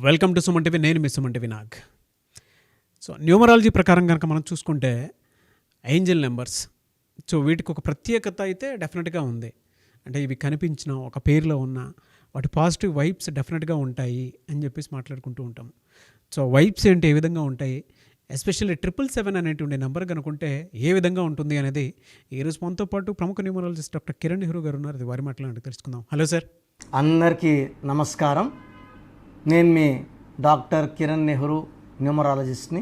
Welcome to Suman TV. నేను మీ Suman TV Nag. So numerology ప్రకారం కనుక మనం చూసుకుంటే ఏంజల్ నెంబర్స్, సో వీటికి ఒక ప్రత్యేకత అయితే డెఫినెట్గా ఉంది. అంటే ఇవి కనిపించిన ఒక పేరులో ఉన్న వాటి పాజిటివ్ వైబ్స్ డెఫినెట్గా ఉంటాయి అని చెప్పేసి మాట్లాడుకుంటూ ఉంటాం. సో వైబ్స్ ఏంటి, ఏ విధంగా ఉంటాయి, ఎస్పెషల్లీ 777 అనేటువంటి నెంబర్ కనుకుంటే ఏ విధంగా ఉంటుంది అనేది ఈరోజు మనతో పాటు ప్రముఖ న్యూమరాలజిస్ట్ డాక్టర్ కిరణ్ నెహ్రూ గారు ఉన్నారు. అది వారి మాట్లాడి తెలుసుకుందాం. Hello sir. అందరికీ నమస్కారం. నేను మీ డాక్టర్ కిరణ్ నెహ్రూ, న్యూమరాలజిస్ట్ని.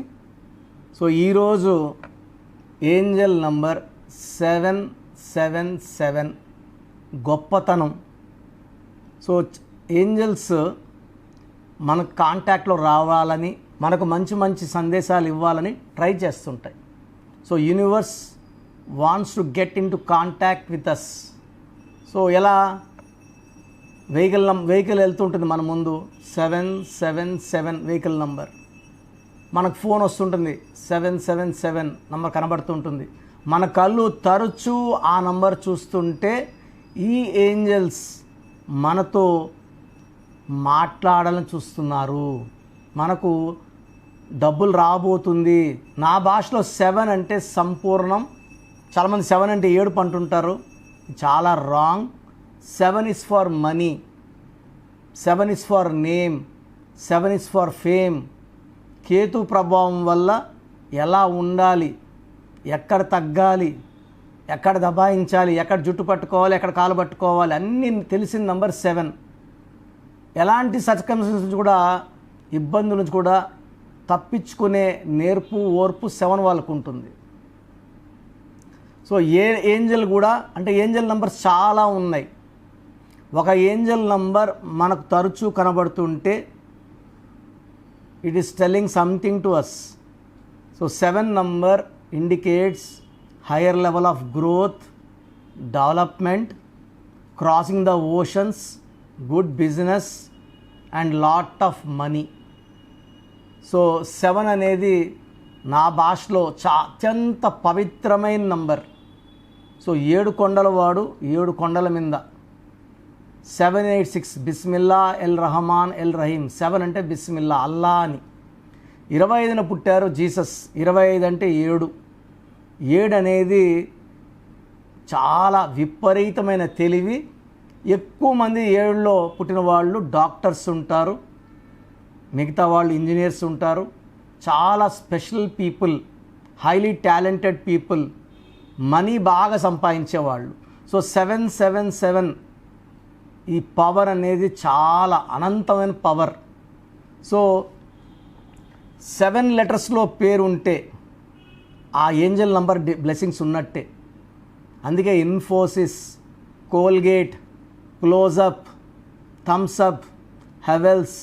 సో ఈరోజు ఏంజల్ నంబర్ 777 గొప్పతనం. సో ఏంజల్స్ మనకు కాంటాక్ట్లో రావాలని, మనకు మంచి మంచి సందేశాలు ఇవ్వాలని ట్రై చేస్తుంటాయి. So universe wants to get into contact with us. సో ఎలా వెహికల్ వెళ్తుంటుంది మన ముందు, 777 వెహికల్ నంబర్. మనకు ఫోన్ వస్తుంటుంది, 777 నంబర్ కనబడుతుంటుంది. మన కళ్ళు తరచూ ఆ నంబర్ చూస్తుంటే ఈ ఏంజల్స్ మనతో మాట్లాడాలని చూస్తున్నారు. మనకు డబ్బులు రాబోతుంది. నా భాషలో 7 అంటే సంపూర్ణం. చాలామంది 7 అంటే 7 అంటుంటారు. చాలా wrong. 7 is for money, 7 is for name, 7 is for fame. Ketu ప్రభావం వల్ల ఎలా ఉండాలి, ఎక్కడ తగ్గాలి, ఎక్కడ దబాయించాలి, ఎక్కడ జుట్టు పట్టుకోవాలి, ఎక్కడ కాలు పట్టుకోవాలి, అన్నీ తెలిసిన నంబర్ 7. ఎలాంటి సర్కమ్స్టెన్సెస్ నుంచి కూడా, ఇబ్బందుల నుంచి కూడా తప్పించుకునే నేర్పు, ఓర్పు 7 వాళ్ళకు ఉంటుంది. సో ఏంజల్ కూడా, అంటే ఏంజల్ నంబర్స్ చాలా ఉన్నాయి. ఒక ఏంజల్ నంబర్ మనకు తరచూ కనబడుతుంటే it is telling something to us. So 7 number indicates higher level of growth, development, crossing the oceans, good business and lot of money. So 7 అనేది నా భాషలో అత్యంత పవిత్రమైన నంబర్. సో 7 కొండల వాడు, 7 కొండల మీద. 786 బిస్మిల్లా ఎల్ రహమాన్ ఎల్ రహీం. 7 అంటే బిస్మిల్లా, అల్లా అని. 25న పుట్టారు జీసస్. 25 అంటే 7. 7 అనేది చాలా విపరీతమైన తెలివి. ఎక్కువ మంది 7లో పుట్టిన వాళ్ళు డాక్టర్స్ ఉంటారు, మిగతా వాళ్ళు ఇంజనీర్స్ ఉంటారు. చాలా special people, highly talented people, money బాగా సంపాదించేవాళ్ళు. సో 777 ఈ పవర్ అనేది చాలా అనంతమైన పవర్. సో 7 లెటర్స్లో పేరు ఉంటే ఆ ఏంజల్ నంబర్ బ్లెస్సింగ్స్ ఉన్నట్టే. అందుకే Infosys, Colgate, Closeup, Thums Up, Havells,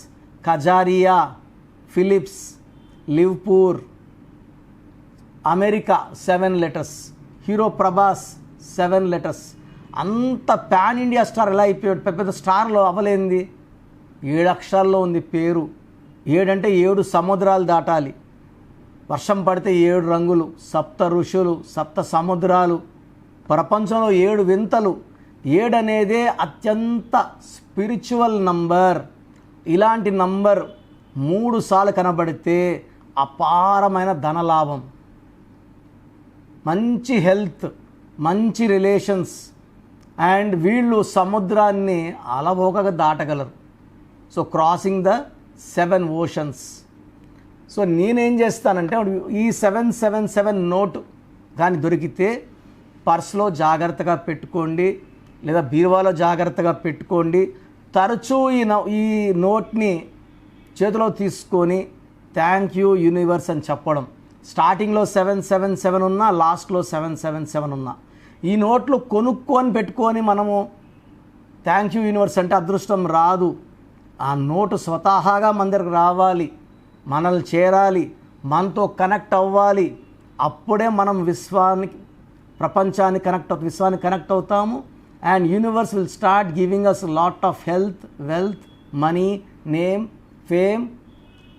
Kajaria, Philips, Livpure, America 7 letters, hero Prabhas 7 letters. అంత పాన్ ఇండియా స్టార్ ఎలా అయిపోయాడు? పెద్ద పెద్ద స్టార్లో అవ్వలేంది. 7 అక్షరాల్లో ఉంది పేరు. 7 అంటే 7 సముద్రాలు దాటాలి. వర్షం పడితే 7 రంగులు, 7 ఋషులు, 7 సముద్రాలు, ప్రపంచంలో 7 వింతలు. 7 అనేదే అత్యంత స్పిరిచువల్ నంబర్. ఇలాంటి నంబర్ 3 సార్లు కనబడితే అపారమైన ధనలాభం, మంచి హెల్త్, మంచి రిలేషన్స్, అండ్ వీళ్ళు సముద్రాన్ని అలవోకగా దాటగలరు. So crossing the 7 oceans. So నేనేం చేస్తానంటే, ఈ 777 నోటు కానీ దొరికితే పర్స్లో జాగ్రత్తగా పెట్టుకోండి, లేదా బీరువాలో జాగ్రత్తగా పెట్టుకోండి. తరచూ ఈ నోట్ని చేతిలో తీసుకొని థ్యాంక్ యూ యూనివర్స్ అని చెప్పడం. స్టార్టింగ్లో 777 ఉన్నా, లాస్ట్లో 777 ఉన్నా. ఈ నోట్లు కొనుక్కొని పెట్టుకొని మనము థ్యాంక్ యూ యూనివర్స్ అంటే అదృష్టం రాదు. ఆ నోటు స్వతహాగా మన దగ్గరకు రావాలి, మనల్ని చేరాలి, మనతో కనెక్ట్ అవ్వాలి. అప్పుడే మనం ప్రపంచాన్ని విశ్వానికి కనెక్ట్ అవుతాము. And universe will start giving us lot of health, wealth, money, name, fame.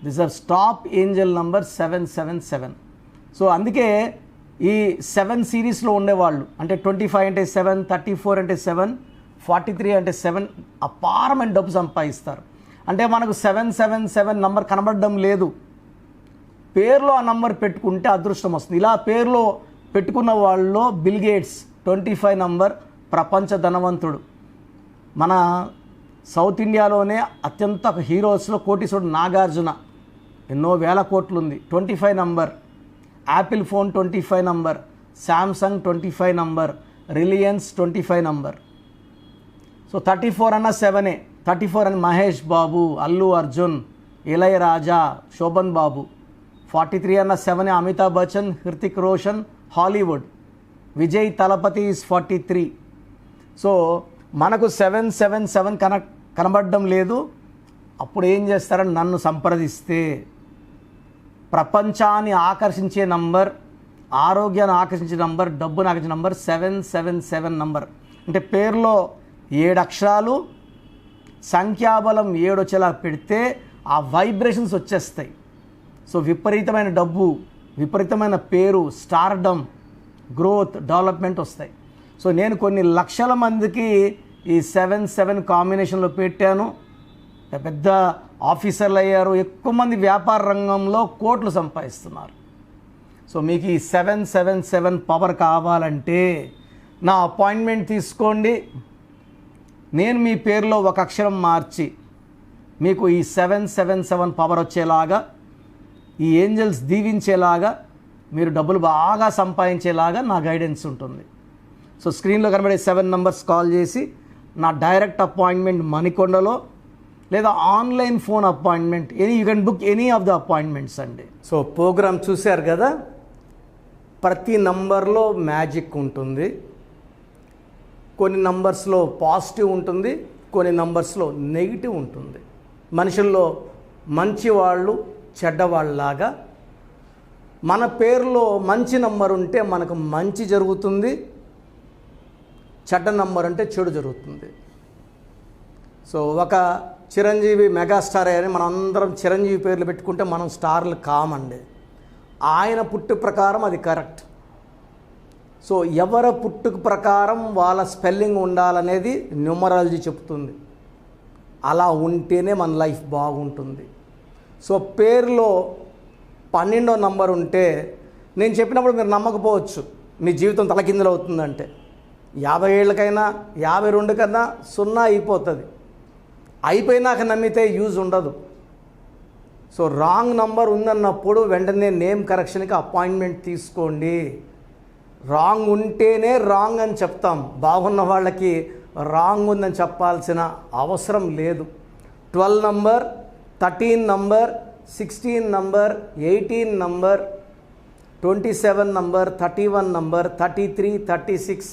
This are top angel number 777. సో అందుకే ఈ 7 సిరీస్లో ఉండేవాళ్ళు, అంటే 25 అంటే 7, 34 అంటే 7, 43 అంటే 7 అపారమైన డబ్బు సంపాదిస్తారు. అంటే మనకు 777 నంబర్ కనబడడం లేదు. పేరులో ఆ నంబర్ పెట్టుకుంటే అదృష్టం వస్తుంది. ఇలా పేరులో పెట్టుకున్న వాళ్ళలో బిల్ గేట్స్ 25 నంబర్ ప్రపంచ ధనవంతుడు. మన సౌత్ ఇండియాలోనే అత్యంత హీరోస్లో కోటీశ్వరుడు నాగార్జున, ఎన్నో వేల కోట్లు ఉంది, 25 number. Apple phone 25 number, Samsung 25 number, Reliance 25 number. So 34 అన్న 7ఏ. 34 అని మహేష్ బాబు, అల్లు అర్జున్, ఇళయరాజా, శోభన్ బాబు. 43 అన్న 7ఏ Amitabh Bachchan, Hrithik Roshan, Hollywood. Vijay Thalapathy is 43. So మనకు 777 కనబడడం లేదు. అప్పుడు ఏం చేస్తారని నన్ను సంప్రదిస్తే ప్రపంచాన్ని ఆకర్షించే నంబర్, ఆరోగ్యాన్ని ఆకర్షించే నంబర్, డబ్బును ఆకర్షించే నంబర్ 777 నంబర్. అంటే పేరులో 7 అక్షరాలు, సంఖ్యాబలం 7 వచ్చేలా పెడితే ఆ వైబ్రేషన్స్ వచ్చేస్తాయి. సో విపరీతమైన డబ్బు, విపరీతమైన పేరు, స్టార్డమ్, గ్రోత్, డెవలప్మెంట్ వస్తాయి. సో నేను కొన్ని లక్షల మందికి ఈ 7-7 కాంబినేషన్లో పెట్టాను. పెద్ద ఆఫీసర్లు అయ్యారు, ఎక్కువ మంది వ్యాపార రంగంలో కోట్లు సంపాదిస్తున్నారు. సో మీకు ఈ 777 పవర్ కావాలంటే నా అపాయింట్మెంట్ తీసుకోండి. నేను మీ పేరులో ఒక అక్షరం మార్చి మీకు ఈ 777 పవర్ వచ్చేలాగా, ఈ ఏంజల్స్ దీవించేలాగా, మీరు డబ్బులు బాగా సంపాదించేలాగా నా గైడెన్స్ ఉంటుంది. సో స్క్రీన్లో కనబడే 7 నంబర్స్ కాల్ చేసి నా డైరెక్ట్ అపాయింట్మెంట్ మణికొండలో, లేదా online phone appointment, you can book any of the appointments అండి. సో ప్రోగ్రామ్ చూశారు కదా, ప్రతి నంబర్లో మ్యాజిక్ ఉంటుంది. కొన్ని నంబర్స్లో పాజిటివ్ ఉంటుంది, కొన్ని నంబర్స్లో నెగిటివ్ ఉంటుంది. మనుషుల్లో మంచివాళ్ళు చెడ్డవాళ్ళలాగా మన పేరులో మంచి నంబర్ ఉంటే మనకు మంచి జరుగుతుంది, చెడ్డ నంబర్ అంటే చెడు జరుగుతుంది. సో ఒక చిరంజీవి మెగాస్టార్ అని మనం అందరం చిరంజీవి పేర్లు పెట్టుకుంటే మనం స్టార్లు కామండి. ఆయన పుట్టు ప్రకారం అది కరెక్ట్. సో ఎవరి పుట్టుక ప్రకారం వాళ్ళ స్పెల్లింగ్ ఉండాలనేది న్యూమరాలజీ చెప్తుంది. అలా ఉంటేనే మన లైఫ్ బాగుంటుంది. సో పేరులో 12వ నంబర్ ఉంటే నేను చెప్పినప్పుడు మీరు నమ్మకపోవచ్చు, మీ జీవితం తలకిందులు అవుతుందంటే. 50 ఏళ్ళకైనా 52 కన్నా 0 అయిపోతుంది. అయిపోయినాక నమ్మితే యూజ్ ఉండదు. సో రాంగ్ నంబర్ ఉందన్నప్పుడు వెంటనే నేమ్ కరెక్షన్కి అపాయింట్మెంట్ తీసుకోండి. రాంగ్ ఉంటేనే రాంగ్ అని చెప్తాం, బాగున్న వాళ్ళకి రాంగ్ ఉందని చెప్పాల్సిన అవసరం లేదు. 12 number, 13 number, 16 number, 18 number, 27 number, 31 number, 33, 36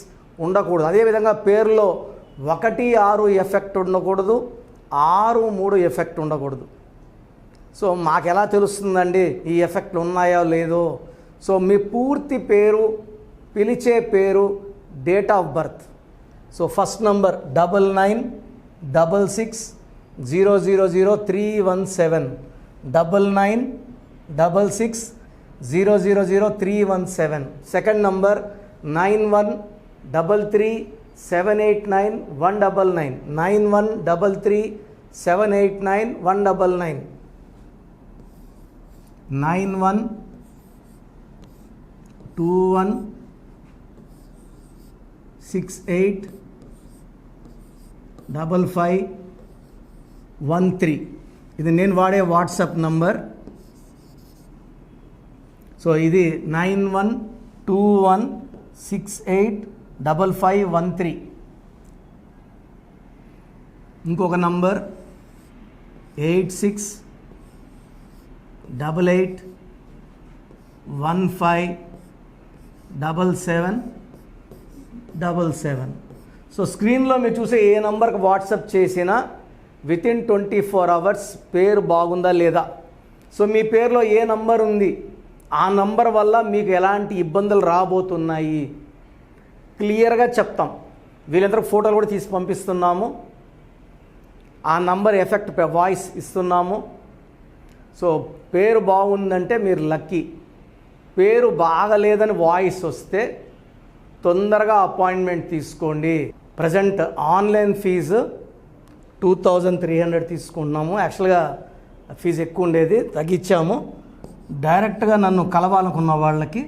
ఉండకూడదు. అదేవిధంగా పేరులో 1, 6 ఎఫెక్ట్ ఉండకూడదు, 6, 3 ఎఫెక్ట్ ఉండకూడదు. సో మాకు ఎలా తెలుస్తుందండి ఈ ఎఫెక్ట్లు ఉన్నాయో లేదో? సో మీ పూర్తి పేరు, పిలిచే పేరు, date of birth. So first number 9966000317, 9966000317. Second number 9133789199, 9133789199, 9121685513. ఇది నేను వాడే వాట్సాప్ నంబర్. సో ఇది 9121685513. ఇంకొక నంబర్ 8688157777. సో స్క్రీన్లో మీరు చూసే ఏ నంబర్కి వాట్సాప్ చేసినా వితిన్ 24 అవర్స్ పేరు బాగుందా లేదా, సో మీ పేరులో ఏ నంబర్ ఉంది, ఆ నంబర్ వల్ల మీకు ఎలాంటి ఇబ్బందులు రాబోతున్నాయి క్లియర్గా చెప్తాం. వీళ్ళందరికీ ఫోటోలు కూడా తీసి పంపిస్తున్నాము. ఆ నంబర్ ఎఫెక్ట్ వాయిస్ ఇస్తున్నాము. సో పేరు బాగుందంటే మీరు లక్కీ. పేరు బాగలేదని వాయిస్ వస్తే తొందరగా అపాయింట్మెంట్ తీసుకోండి. ప్రజెంట్ ఆన్లైన్ ఫీజు 2300 తీసుకుంటున్నాము. యాక్చువల్గా ఫీజు ఎక్కువ ఉండేది, తగ్గించాము. డైరెక్ట్గా నన్ను కలవాలనుకున్న వాళ్ళకి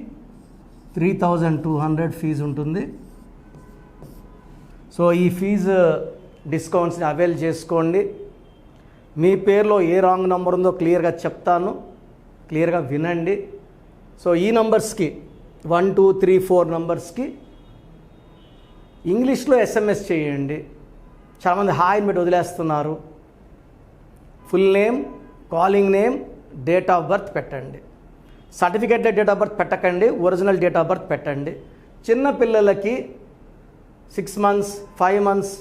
3200 ఫీజు ఉంటుంది. సో ఈ ఫీజు డిస్కౌంట్స్ని అవైల్ చేసుకోండి. మీ పేరులో ఏ రాంగ్ నెంబర్ ఉందో క్లియర్గా చెప్తాను, క్లియర్గా వినండి. సో ఈ నంబర్స్కి 1 2 3 4 నంబర్స్కి ఇంగ్లీష్లో ఎస్ఎంఎస్ చేయండి. చాలామంది హాయ్ పెట్టి వదిలేస్తున్నారు. Full name, calling name, date of birth పెట్టండి. సర్టిఫికేట్ డేట్ ఆఫ్ బర్త్ పెట్టకండి, ఒరిజినల్ డేట్ ఆఫ్ బర్త్ పెట్టండి. చిన్న పిల్లలకి 6 months 5 months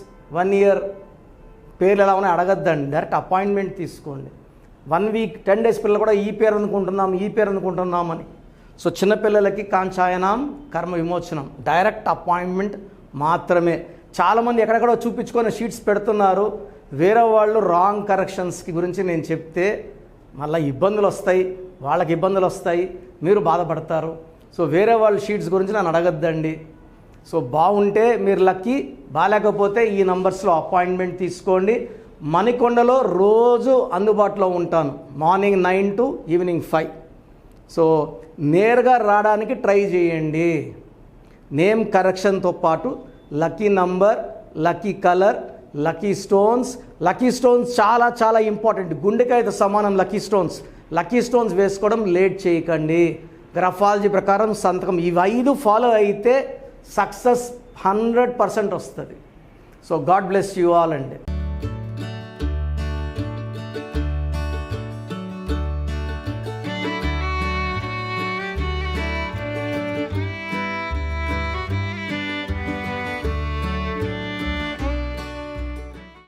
1 year పేర్లు ఎలా ఉన్నాయి అడగద్దండి, డైరెక్ట్ అపాయింట్మెంట్ తీసుకోండి. 1 week 10 days పిల్లలు కూడా ఈ పేరు అనుకుంటున్నామని. సో చిన్నపిల్లలకి కాంచాయనం కర్మ విమోచనం, డైరెక్ట్ అపాయింట్మెంట్ మాత్రమే. చాలామంది ఎక్కడెక్కడో చూపించుకొని షీట్స్ పెడుతున్నారు. వేరే వాళ్ళు రాంగ్ కరెక్షన్స్కి గురించి నేను చెప్తే మళ్ళీ ఇబ్బందులు వస్తాయి, వాళ్ళకి ఇబ్బందులు వస్తాయి, మీరు బాధపడతారు. సో వేరే వాళ్ళ షీట్స్ గురించి నన్ను అడగద్దండి. సో బాగుంటే మీరు లక్కీ, బాగాలేకపోతే ఈ నంబర్స్లో అపాయింట్మెంట్ తీసుకోండి. మణికొండలో రోజు అందుబాటులో ఉంటాను, మార్నింగ్ 9 to ఈవినింగ్ 5. సో నేరుగా రావడానికి ట్రై చేయండి. నేమ్ కరెక్షన్తో పాటు lucky number, lucky colour, lucky stones. Lucky stones చాలా చాలా ఇంపార్టెంట్, గుండెకాయతో సమానం లక్కీ స్టోన్స్. లక్కీ స్టోన్స్ వేసుకోవడం లేట్ చేయకండి. గ్రఫాలజీ ప్రకారం సంతకం, ఇవి 5 ఫాలో అయితే సక్సెస్ 100% వస్తుంది. So God bless you all అండి.